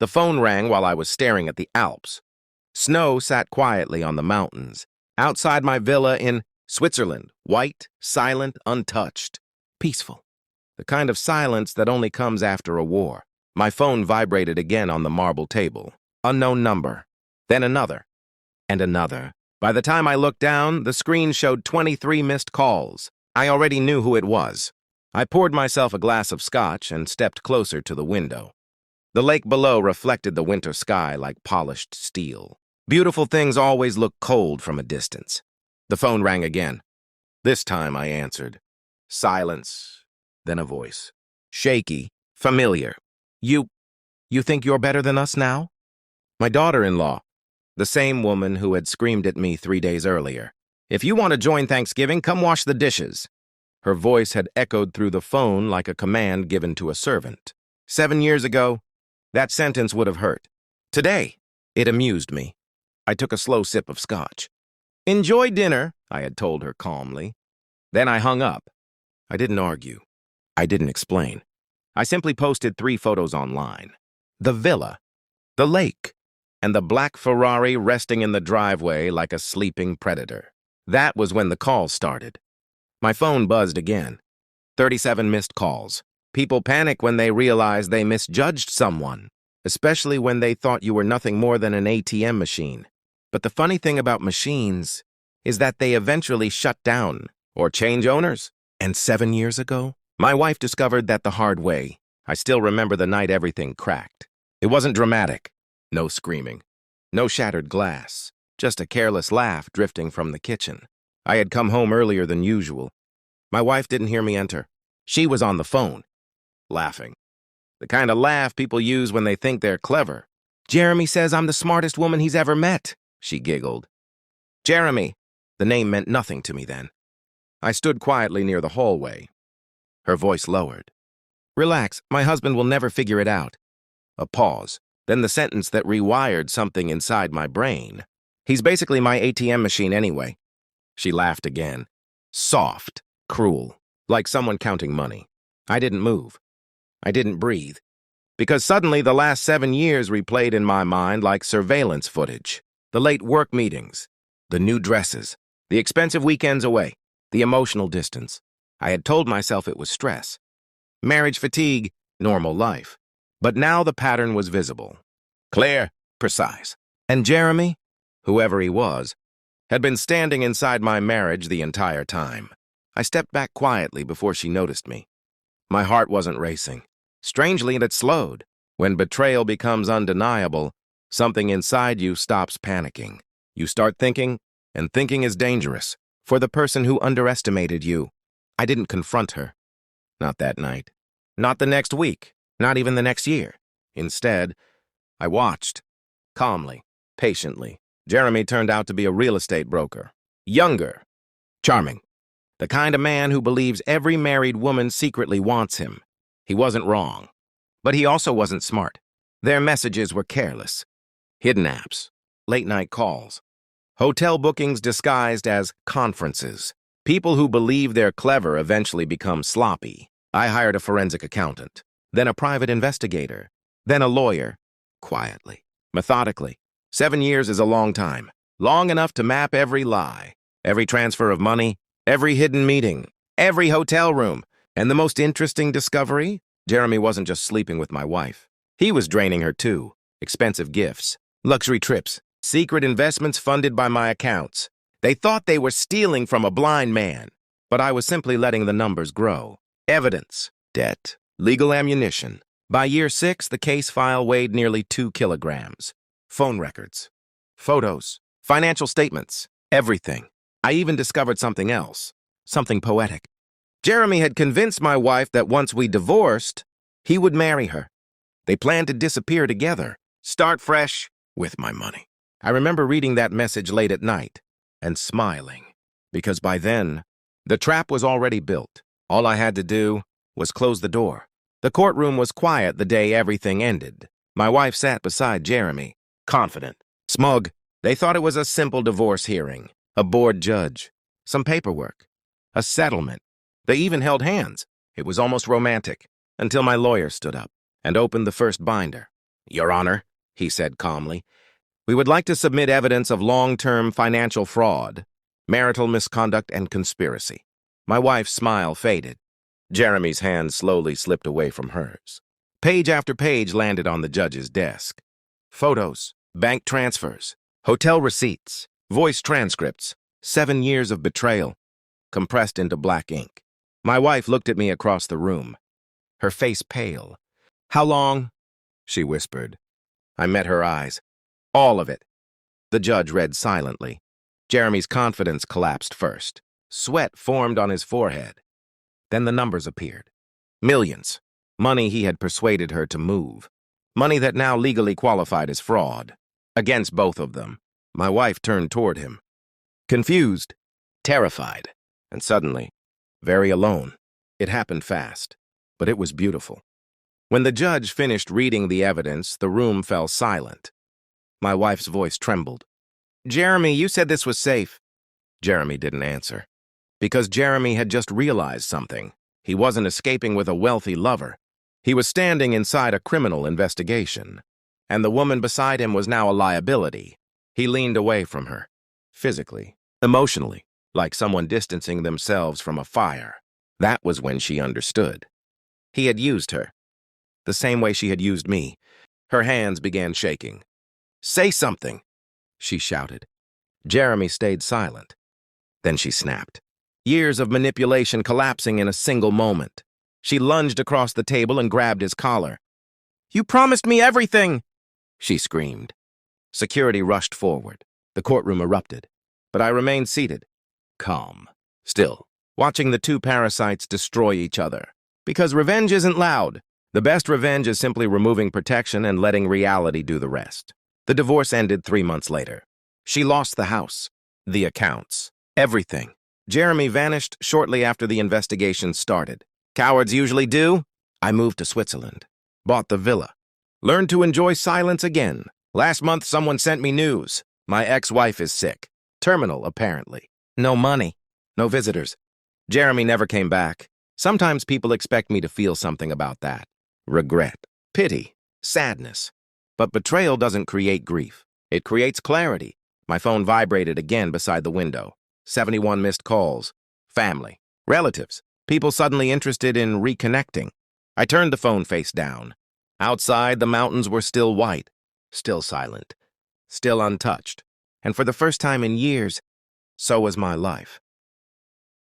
The phone rang while I was staring at the Alps. Snow sat quietly on the mountains, outside my villa in Switzerland, white, silent, untouched, peaceful. The kind of silence that only comes after a war. My phone vibrated again on the marble table. Unknown number. Then another. And another. By the time I looked down, the screen showed 23 missed calls. I already knew who it was. I poured myself a glass of scotch and stepped closer to the window. The lake below reflected the winter sky like polished steel. Beautiful things always look cold from a distance. The phone rang again. This time I answered. Silence, then a voice. Shaky, familiar. You think you're better than us now? My daughter-in-law, the same woman who had screamed at me 3 days earlier. If you want to join Thanksgiving, come wash the dishes. Her voice had echoed through the phone like a command given to a servant. 7 years ago, that sentence would have hurt. Today, it amused me. I took a slow sip of scotch. Enjoy dinner, I had told her calmly. Then I hung up. I didn't argue. I didn't explain. I simply posted 3 photos online. The villa, the lake, and the black Ferrari resting in the driveway like a sleeping predator. That was when the calls started. My phone buzzed again. 37 missed calls. People panic when they realize they misjudged someone, especially when they thought you were nothing more than an ATM machine. But the funny thing about machines is that they eventually shut down or change owners. And 7 years ago, my wife discovered that the hard way. I still remember the night everything cracked. It wasn't dramatic. No screaming. No shattered glass. Just a careless laugh drifting from the kitchen. I had come home earlier than usual. My wife didn't hear me enter. She was on the phone, laughing. The kind of laugh people use when they think they're clever. Jeremy says I'm the smartest woman he's ever met, she giggled. Jeremy. The name meant nothing to me then. I stood quietly near the hallway. Her voice lowered. Relax, my husband will never figure it out. A pause, then the sentence that rewired something inside my brain. He's basically my ATM machine anyway. She laughed again. Soft, cruel, like someone counting money. I didn't move. I didn't breathe. Because suddenly the last 7 years replayed in my mind like surveillance footage. The late work meetings, the new dresses, the expensive weekends away, the emotional distance. I had told myself it was stress. Marriage fatigue, normal life. But now the pattern was visible. Clear, precise. And Jeremy, whoever he was, had been standing inside my marriage the entire time. I stepped back quietly before she noticed me. My heart wasn't racing. Strangely, it had slowed. When betrayal becomes undeniable, something inside you stops panicking. You start thinking, and thinking is dangerous. For the person who underestimated you. I didn't confront her. Not that night. Not the next week. Not even the next year. Instead, I watched. Calmly. Patiently. Jeremy turned out to be a real estate broker. Younger. Charming. The kind of man who believes every married woman secretly wants him. He wasn't wrong. But he also wasn't smart. Their messages were careless. Hidden apps. Late-night calls. Hotel bookings disguised as conferences. People who believe they're clever eventually become sloppy. I hired a forensic accountant, then a private investigator, then a lawyer. Quietly. Methodically. 7 years is a long time. Long enough to map every lie, every transfer of money, every hidden meeting, every hotel room. And the most interesting discovery? Jeremy wasn't just sleeping with my wife. He was draining her too. Expensive gifts, luxury trips, secret investments funded by my accounts. They thought they were stealing from a blind man, but I was simply letting the numbers grow. Evidence, debt, legal ammunition. By year 6, the case file weighed nearly 2 kilograms. Phone records, photos, financial statements, everything. I even discovered something else, something poetic. Jeremy had convinced my wife that once we divorced, he would marry her. They planned to disappear together, start fresh with my money. I remember reading that message late at night and smiling, because by then, the trap was already built. All I had to do was close the door. The courtroom was quiet the day everything ended. My wife sat beside Jeremy, confident, smug. They thought it was a simple divorce hearing, a bored judge, some paperwork, a settlement. They even held hands. It was almost romantic, until my lawyer stood up and opened the first binder. Your Honor, he said calmly, we would like to submit evidence of long-term financial fraud, marital misconduct, and conspiracy. My wife's smile faded. Jeremy's hand slowly slipped away from hers. Page after page landed on the judge's desk. Photos, bank transfers, hotel receipts, voice transcripts, 7 years of betrayal, compressed into black ink. My wife looked at me across the room, her face pale. How long? She whispered. I met her eyes. All of it. The judge read silently. Jeremy's confidence collapsed first. Sweat formed on his forehead. Then the numbers appeared. Millions. Money he had persuaded her to move. Money that now legally qualified as fraud. Against both of them. My wife turned toward him. Confused. Terrified. And suddenly, very alone. It happened fast. But it was beautiful. When the judge finished reading the evidence, the room fell silent. My wife's voice trembled. Jeremy, you said this was safe. Jeremy didn't answer. Because Jeremy had just realized something. He wasn't escaping with a wealthy lover. He was standing inside a criminal investigation. And the woman beside him was now a liability. He leaned away from her. Physically, emotionally, like someone distancing themselves from a fire. That was when she understood. He had used her. The same way she had used me. Her hands began shaking. Say something, she shouted. Jeremy stayed silent. Then she snapped. Years of manipulation collapsing in a single moment. She lunged across the table and grabbed his collar. You promised me everything, she screamed. Security rushed forward. The courtroom erupted. But I remained seated, calm, still, watching the two parasites destroy each other. Because revenge isn't loud. The best revenge is simply removing protection and letting reality do the rest. The divorce ended 3 months later. She lost the house, the accounts, everything. Jeremy vanished shortly after the investigation started. Cowards usually do. I moved to Switzerland, bought the villa, learned to enjoy silence again. Last month, someone sent me news. My ex-wife is sick. Terminal, apparently. No money, no visitors. Jeremy never came back. Sometimes people expect me to feel something about that. Regret, pity, sadness. But betrayal doesn't create grief. It creates clarity. My phone vibrated again beside the window. 71 missed calls. Family. Relatives. People suddenly interested in reconnecting. I turned the phone face down. Outside, the mountains were still white, still silent, still untouched. And for the first time in years, so was my life.